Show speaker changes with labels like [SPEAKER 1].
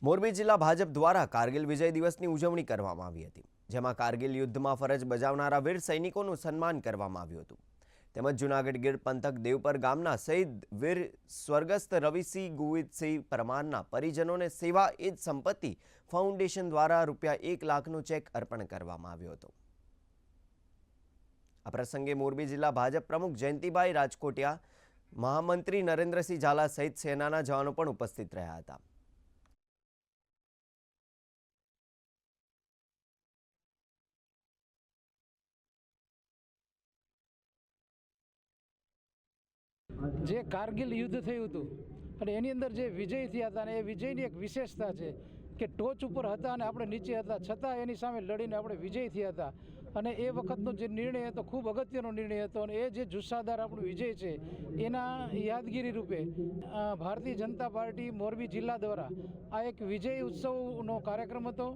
[SPEAKER 1] મોરબી જિલ્લા ભાજપ દ્વારા કારગિલ વિજય દિવસની ઉજવણી કરવામાં આવી હતી, જેમાં કારગિલ યુદ્ધમાં ફરજ બજાવનારા વીર સૈનિકોનું સન્માન કરવામાં આવ્યું હતું. તેમજ જૂનાગઢ ગીર પંથક દેવપર ગામના શહીદ વીર સ્વર્ગસ્થ રવિસિંહ ગોવિંદસિંહ પરમારના પરિજનોને સેવા એ જ સંપત્તિ ફાઉન્ડેશન દ્વારા ₹1 લાખનો ચેક અર્પણ કરવામાં આવ્યો હતો. આ પ્રસંગે મોરબી જિલ્લા ભાજપ પ્રમુખ જયંતિભાઈ રાજકોટિયા, મહામંત્રી નરેન્દ્રસિંહ ઝાલા સહિત સેનાના જવાનો પણ ઉપસ્થિત રહ્યા હતા.
[SPEAKER 2] જે કારગિલ યુદ્ધ થયું હતું અને એની અંદર જે વિજય થયા હતા, અને એ વિજયની એક વિશેષતા છે કે ટોચ ઉપર હતા અને આપણે નીચે હતા, છતાં એની સામે લડીને આપણે વિજય થયા હતા. અને એ વખતનો જે નિર્ણય હતો ખૂબ અગત્યનો નિર્ણય હતો, અને એ જે જુસ્સાદાર આપણું વિજય છે એના યાદગીરી રૂપે ભારતીય જનતા પાર્ટી મોરબી જિલ્લા દ્વારા આ એક વિજય ઉત્સવનો કાર્યક્રમ હતો.